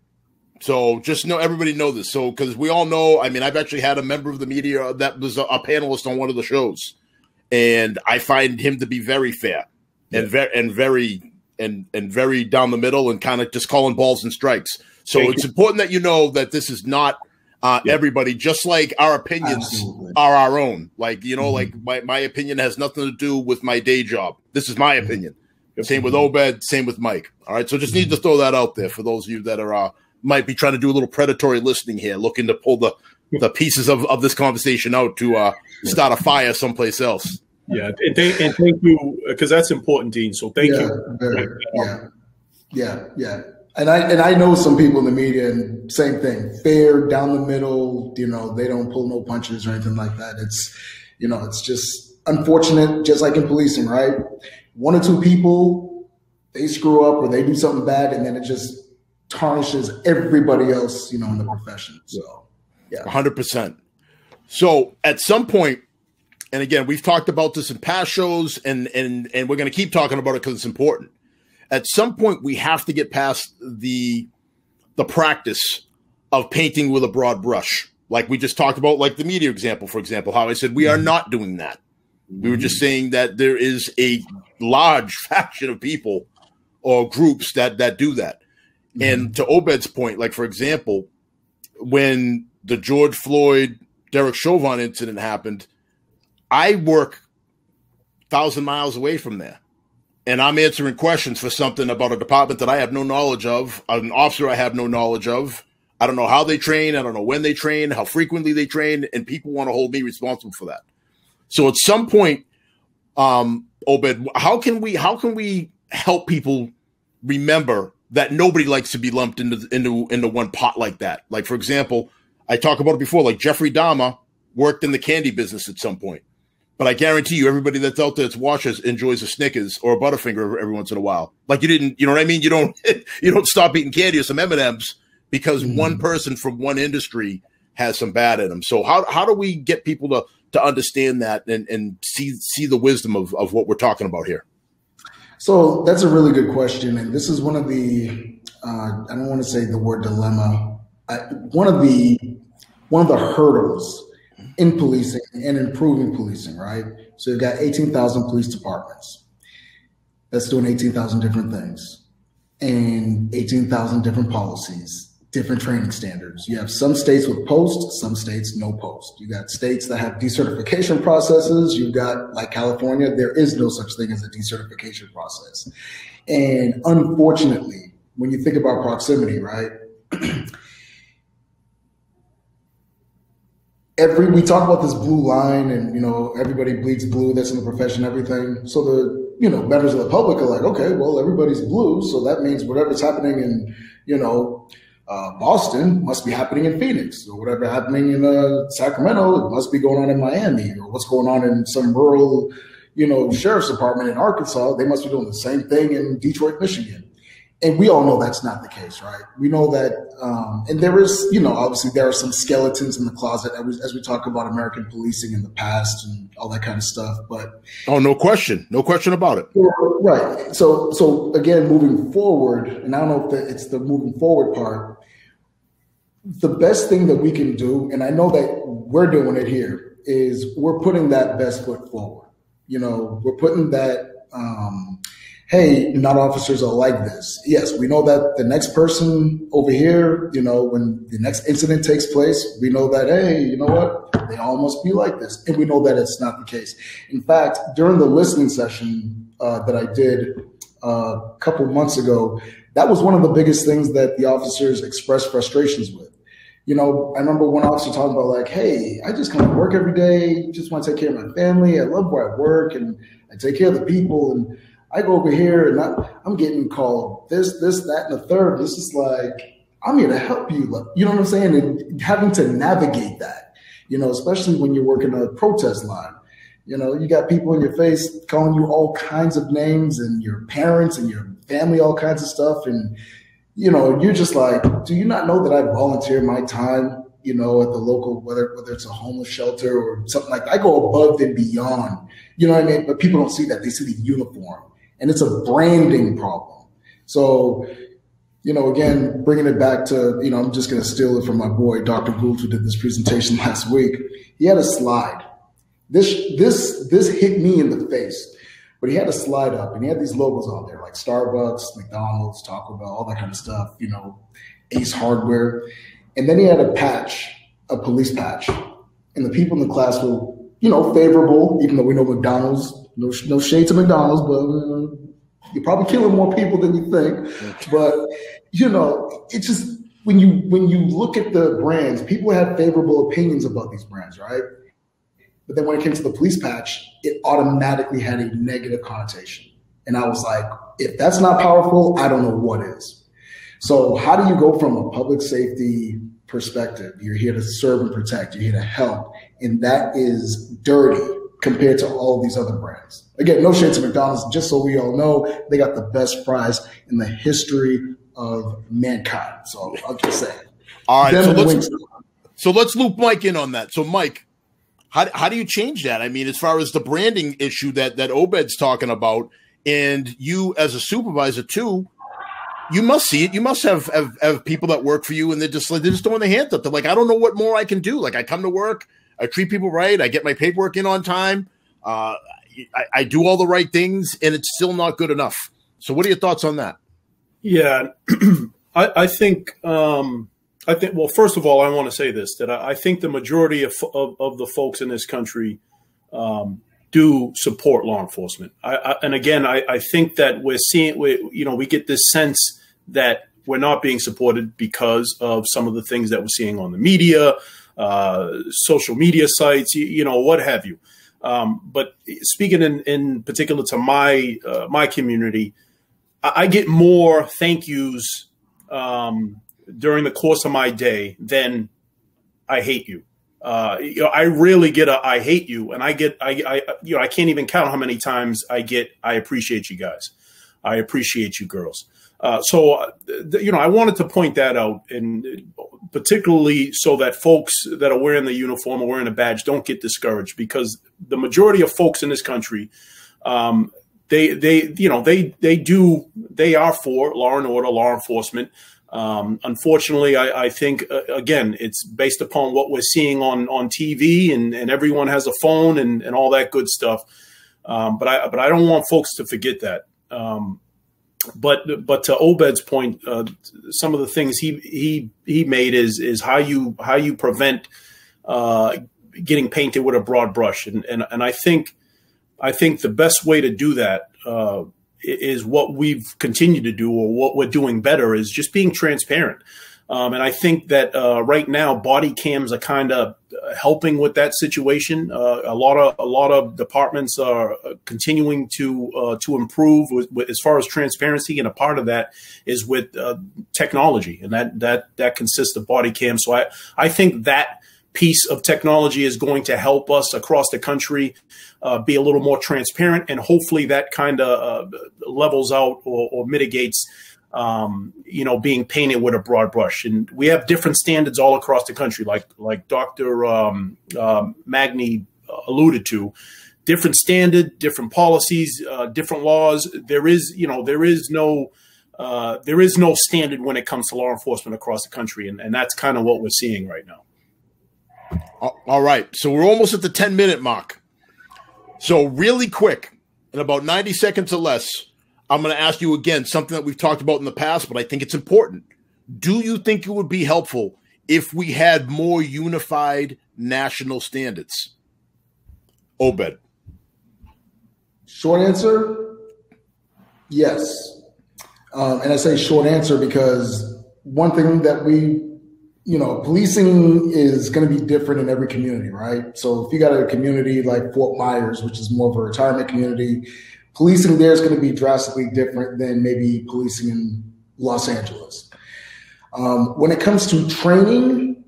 So just everybody know this. So, because we all know, I mean, I've actually had a member of the media that was a panelist on one of the shows, and I find him to be very fair and very down the middle and kind of just calling balls and strikes. So it's important that you know that this is not everybody, just like our opinions are our own. Like, like my opinion has nothing to do with my day job. This is my opinion. Same with Obed, same with Mike. All right. So just need to throw that out there for those of you that are, might be trying to do a little predatory listening here, looking to pull the pieces of this conversation out to start a fire someplace else. Yeah, and thank you, because that's important, Dean. So thank you. Yeah. And I know some people in the media, and same thing, fair, down the middle. They don't pull no punches or anything like that. It's just unfortunate, just like in policing, right? One or two people, they screw up or they do something bad, and then it just tarnishes everybody else, in the profession. So, yeah, 100%. So at some point, and again, we've talked about this in past shows, and we're going to keep talking about it because it's important. At some point, we have to get past the practice of painting with a broad brush, like we just talked about, like the media example, for example. How I said we are not doing that. We were just saying that there is a large faction of people or groups that do that. And to Obed's point, like, for example, when the George Floyd, Derek Chauvin incident happened, I work 1,000 miles away from there. And I'm answering questions for something about a department that I have no knowledge of, an officer I have no knowledge of. I don't know how they train. I don't know when they train, how frequently they train, and people want to hold me responsible for that. So at some point, Obed, how can we help people remember that nobody likes to be lumped into one pot like that? Like, for example, I talked about it before, like Jeffrey Dahmer worked in the candy business at some point. But I guarantee you, everybody that's out there that's watches enjoys a Snickers or a Butterfinger every once in a while. Like, you didn't, you know what I mean? You don't stop eating candy or some M&Ms because one person from one industry has some bad in them. So how do we get people to understand that and see the wisdom of what we're talking about here? So that's a really good question. And this is one of the, I don't want to say the word dilemma. One of the hurdles in policing and improving policing, right? So you've got 18,000 police departments. That's doing 18,000 different things and 18,000 different policies, different training standards. You have some states with post, some states no post. You got states that have decertification processes. You've got, like California, there is no such thing as a decertification process. And unfortunately, when you think about proximity, right? We talk about this blue line and, everybody bleeds blue, that's in the profession, everything. So the, members of the public are like, okay, well, everybody's blue. So that means whatever's happening in, Boston must be happening in Phoenix, or whatever happening in Sacramento, it must be going on in Miami, or what's going on in some rural, sheriff's department in Arkansas. They must be doing the same thing in Detroit, Michigan. And we all know that's not the case, right? We know that, and there is, obviously there are some skeletons in the closet as we talk about American policing in the past and all that kind of stuff. But no question about it. Right. So again, moving forward, and I don't know if it's the moving forward part. The best thing that we can do, and I know that we're doing it here, is we're putting that best foot forward. We're putting that. hey, not officers are like this. Yes, we know that the next person over here, when the next incident takes place, we know that, hey, you know what? They all must be like this. And we know that it's not the case. In fact, during the listening session that I did a couple months ago, that was one of the biggest things that the officers expressed frustrations with. I remember one officer talking about like, hey, I just come to work every day, just want to take care of my family. I love where I work and I take care of the people. And I go over here and I'm getting called this, that, and the third. This is like, I'm here to help you. You know what I'm saying? And having to navigate that, especially when you're working a protest line. You got people in your face calling you all kinds of names and your parents and your family, all kinds of stuff. And, you're just like, do you not know that I volunteer my time, at the local, whether it's a homeless shelter or something like that. I go above and beyond, you know what I mean? But people don't see that. They see the uniform. And it's a branding problem. So, again, bringing it back to, I'm just going to steal it from my boy, Dr. Gould, who did this presentation last week. He had a slide. This hit me in the face. But he had a slide up and he had these logos on there like Starbucks, McDonald's, Taco Bell, all that kind of stuff, Ace Hardware. And then he had a patch, a police patch. And the people in the class were, favorable, even though we know McDonald's, no shade to McDonald's, but you're probably killing more people than you think. But, it's just when you look at the brands, people have favorable opinions about these brands, right? But then when it came to the police patch, it automatically had a negative connotation. And I was like, if that's not powerful, I don't know what is. So how do you go from a public safety perspective? You're here to serve and protect. You're here to help. And that is dirty compared to all these other brands. Again, no shade to McDonald's. Just so we all know, they got the best fries in the history of mankind. So I'll just say it. All right. So let's loop Mike in on that. So Mike, how do you change that? I mean, as far as the branding issue that Obed's talking about, and you as a supervisor too, you must see it. You must have people that work for you, and they're just throwing their hands up. They're like, I don't know what more I can do. Like, I come to work, I treat people right, I get my paperwork in on time, I do all the right things, and it's still not good enough. So, what are your thoughts on that? Yeah, I think. Well, first of all, I want to say this, that I think the majority of the folks in this country do support law enforcement. And again, I think that we get this sense that we're not being supported because of some of the things that we're seeing on the media, social media sites, what have you. But speaking in particular to my community, I get more thank yous during the course of my day, then I hate you. I rarely get a I hate you, and I can't even count how many times I get I appreciate you guys. I appreciate you girls. So I wanted to point that out, and particularly so that folks that are wearing the uniform or wearing a badge don't get discouraged, because the majority of folks in this country, they are for law and order, law enforcement. Unfortunately, I think, again, it's based upon what we're seeing on TV, and everyone has a phone and all that good stuff. But I don't want folks to forget that. But to Obed's point, some of the things he made is how you prevent getting painted with a broad brush. And I think the best way to do that is what we've continued to do, or what we're doing better, is just being transparent. And I think that right now body cams are kind of helping with that situation. A lot of departments are continuing to improve with as far as transparency, and a part of that is with technology, and that consists of body cams. So I think that piece of technology is going to help us across the country be a little more transparent, and hopefully that kind of levels out or mitigates being painted with a broad brush. And we have different standards all across the country, like Dr. Magni alluded to. Different standard, different policies, different laws. There is no standard when it comes to law enforcement across the country, and that's kind of what we're seeing right now. All right, so we're almost at the 10-minute mark. So really quick, in about 90 seconds or less, I'm going to ask you again, something that we've talked about in the past, but I think it's important. Do you think it would be helpful if we had more unified national standards? Obed. Short answer, yes. And I say short answer because one thing that policing is going to be different in every community, right? So if you got a community like Fort Myers, which is more of a retirement community, policing there is going to be drastically different than maybe policing in Los Angeles. When it comes to training,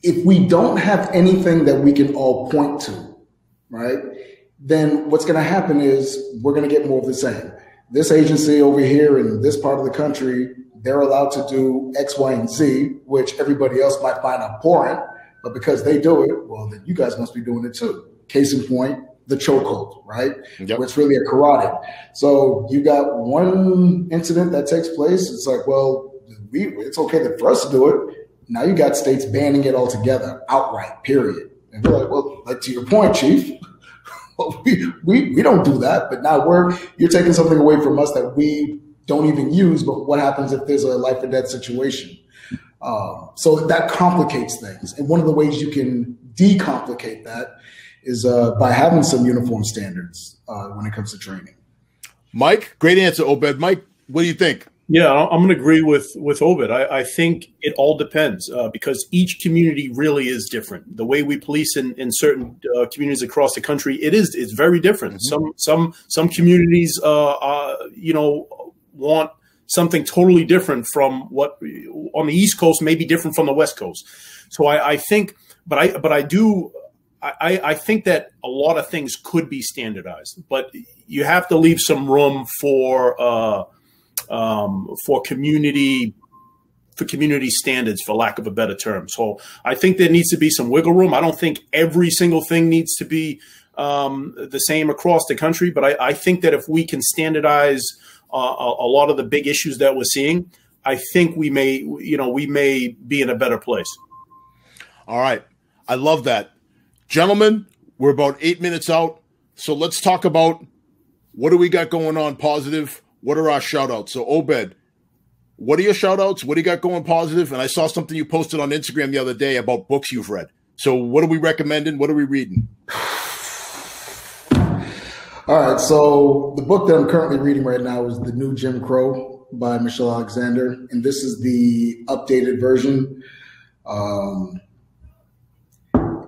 if we don't have anything that we can all point to, right, then what's going to happen is we're going to get more of the same. This agency over here in this part of the country, they're allowed to do X, Y, and Z, which everybody else might find abhorrent, but because they do it, well, then you guys must be doing it too. Case in point, the chokehold, right? Yep. Where it's really a karate. So you got one incident that takes place. It's like, well, it's okay for us to do it. Now you got states banning it altogether, outright, period. And we're like, well, like to your point, Chief, well, we don't do that. But now you're taking something away from us that we don't even use. But what happens if there's a life or death situation? So that complicates things. And one of the ways you can decomplicate that is by having some uniform standards when it comes to training. Mike, great answer, Obed. Mike, what do you think? Yeah, I'm going to agree with Obed. I think it all depends because each community really is different. The way we police in certain communities across the country, it's very different. Mm-hmm. Some communities, want something totally different from what on the East Coast may be different from the West Coast. So I think, I think that a lot of things could be standardized, but you have to leave some room for community standards, for lack of a better term. So I think there needs to be some wiggle room. I don't think every single thing needs to be the same across the country, but I think that if we can standardize a lot of the big issues that we're seeing, I think we may be in a better place. All right. I love that. Gentlemen, we're about 8 minutes out. So let's talk about what do we got going on positive? What are our shout outs? So Obed, what are your shout outs? What do you got going positive? And I saw something you posted on Instagram the other day about books you've read. So what are we recommending? What are we reading? All right. So the book that I'm currently reading right now is The New Jim Crow by Michelle Alexander. And this is the updated version.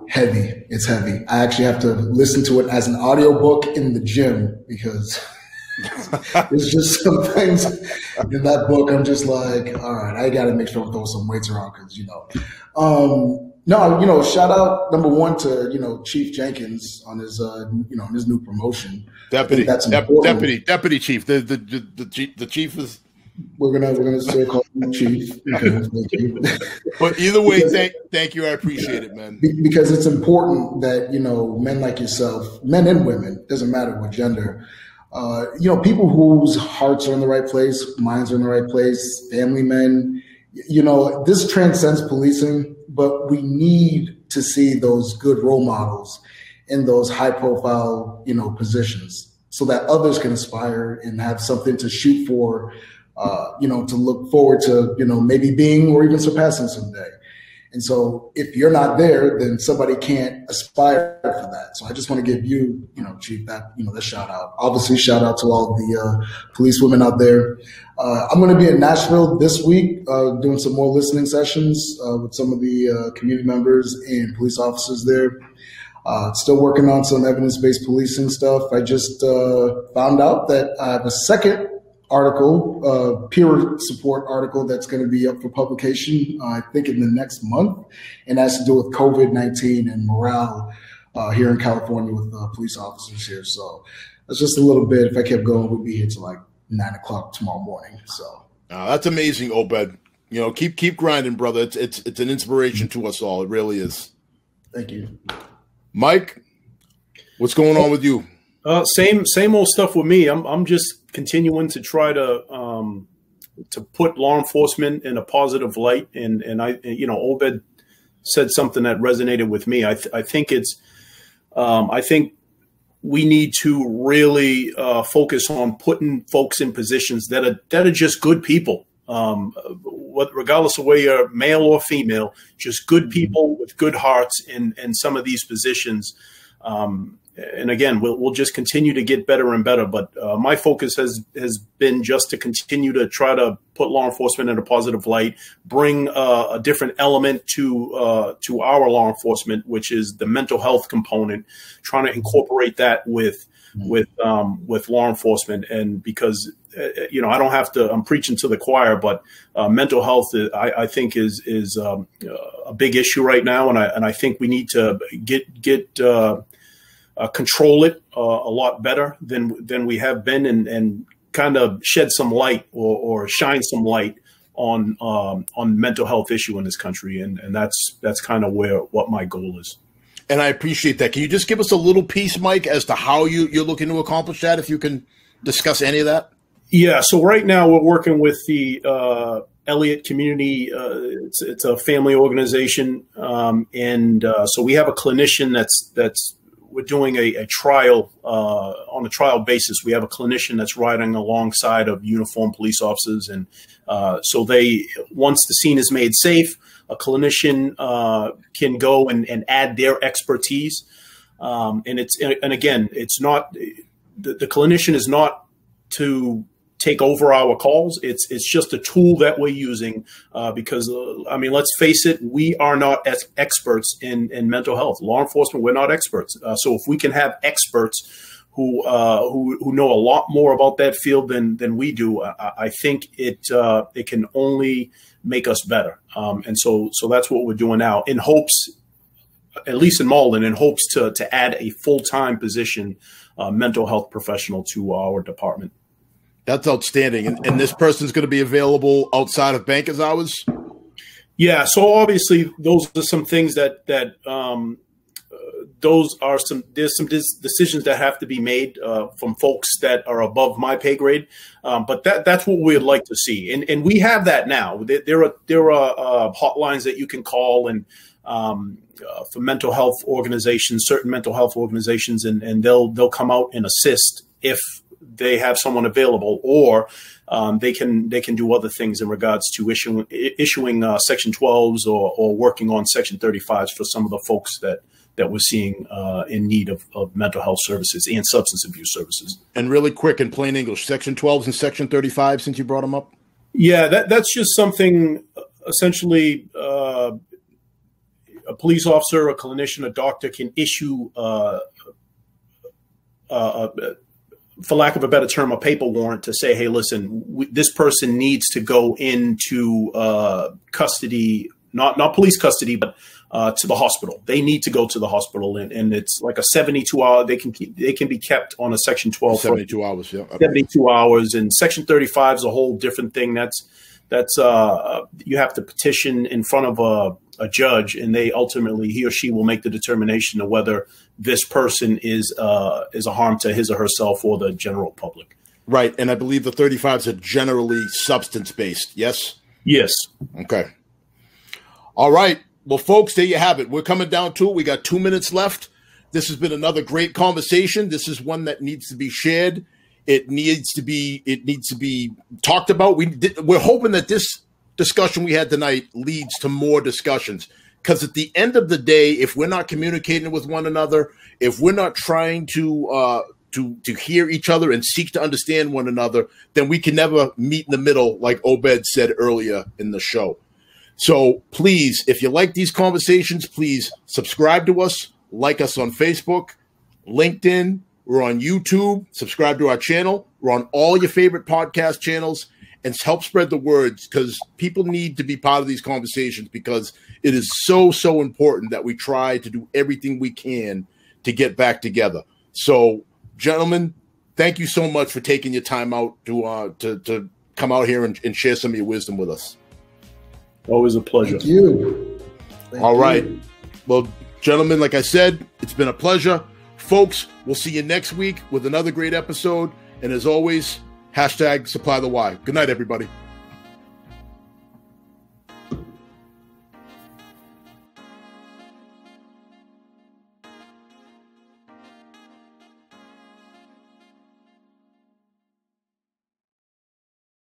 Heavy. It's heavy. I actually have to listen to it as an audiobook in the gym because there's just some things in that book. I'm just like, all right, I got to make sure I throw some weights around because, shout out number one to, Chief Jenkins on his, on his new promotion. Deputy Chief. The chief is. We're gonna still call him Chief. But either way, thank you. I appreciate it, man. Because it's important that men like yourself, men and women, doesn't matter what gender, people whose hearts are in the right place, minds are in the right place, family men. This transcends policing, but we need to see those good role models in those high-profile, positions, so that others can aspire and have something to shoot for. To look forward to, maybe being or even surpassing someday. And so if you're not there, then somebody can't aspire for that. So I just want to give you, Chief, that shout out. Obviously, shout out to all the police women out there. I'm going to be in Nashville this week doing some more listening sessions with some of the community members and police officers there. Still working on some evidence-based policing stuff. I just found out that I have a second article, peer support article that's going to be up for publication, I think in the next month, and that's to do with COVID-19 and morale here in California with police officers here. So that's just a little bit. If I kept going, we'd be here till like 9 o'clock tomorrow morning. So that's amazing, Obed. Keep grinding, brother. It's an inspiration to us all. It really is. Thank you, Mike. What's going on with you? Same old stuff with me. I'm just continuing to try to put law enforcement in a positive light. And I, Obed said something that resonated with me. I think it's, I think we need to really focus on putting folks in positions that are just good people. Regardless of whether you're male or female, just good people with good hearts in some of these positions. And again, we'll just continue to get better and better. But my focus has been just to continue to try to put law enforcement in a positive light, bring a different element to our law enforcement, which is the mental health component, trying to incorporate that with law enforcement. And because I don't have to, I'm preaching to the choir, but mental health, I think is a big issue right now. And I think we need to control it a lot better than we have been, and kind of shed some light or shine some light on mental health issue in this country. And that's kind of what my goal is. And I appreciate that. Can you just give us a little piece, Mike, as to how you're looking to accomplish that, if you can discuss any of that? Yeah. So right now we're working with the Elliott Community. It's a family organization. And so we have a clinician that's we're doing a trial on a trial basis. We have a clinician that's riding alongside of uniformed police officers. And so once the scene is made safe, a clinician can go and add their expertise. And again, it's not, the clinician is not to take over our calls. It's just a tool that we're using because, let's face it, we are not as experts in mental health. Law enforcement, we're not experts. So if we can have experts who know a lot more about that field than we do, I think it can only make us better. And so that's what we're doing now, in hopes, at least in Malden, in hopes to add a full-time position, mental health professional to our department. That's outstanding. And this person's going to be available outside of banker's hours? Yeah. So obviously those are some things that there's some decisions that have to be made from folks that are above my pay grade. But that's what we'd like to see. And we have that now. There are hotlines that you can call and for mental health organizations, certain mental health organizations, and they'll come out and assist if they have someone available, or they can do other things in regards to issuing Section 12s or working on Section 35s for some of the folks that we're seeing in need of mental health services and substance abuse services. And really quick, in plain English, Section 12s and Section 35, since you brought them up? Yeah, that's just something, essentially, a police officer, a clinician, a doctor can issue for lack of a better term, a paper warrant to say, hey, listen, this person needs to go into custody, not police custody, but to the hospital. They need to go to the hospital, and it's like a 72-hour. They can be kept on a Section 12 72 hours. Yeah, 72 hours, and Section 35 is a whole different thing. That's you have to petition in front of a judge, and he or she will make the determination of whether this person is a harm to his or herself or the general public. Right, and I believe the 35s are generally substance-based, yes? Yes. Okay. All right. Well, folks, there you have it. We're coming down to it. We got 2 minutes left. This has been another great conversation. This is one that needs to be shared. It needs to be talked about. We're hoping that this discussion we had tonight leads to more discussions, because at the end of the day, if we're not communicating with one another, if we're not trying to hear each other and seek to understand one another, then we can never meet in the middle, like Obed said earlier in the show. So please, if you like these conversations, please subscribe to us, like us on Facebook, LinkedIn. We're on YouTube. Subscribe to our channel. We're on all your favorite podcast channels, and help spread the words, because people need to be part of these conversations, because it is so, so important that we try to do everything we can to get back together. So, gentlemen, thank you so much for taking your time out to come out here and share some of your wisdom with us. Always a pleasure. Thank you. All right. Well, gentlemen, like I said, it's been a pleasure. Folks, we'll see you next week with another great episode. And as always, #supply the why. Good night, everybody.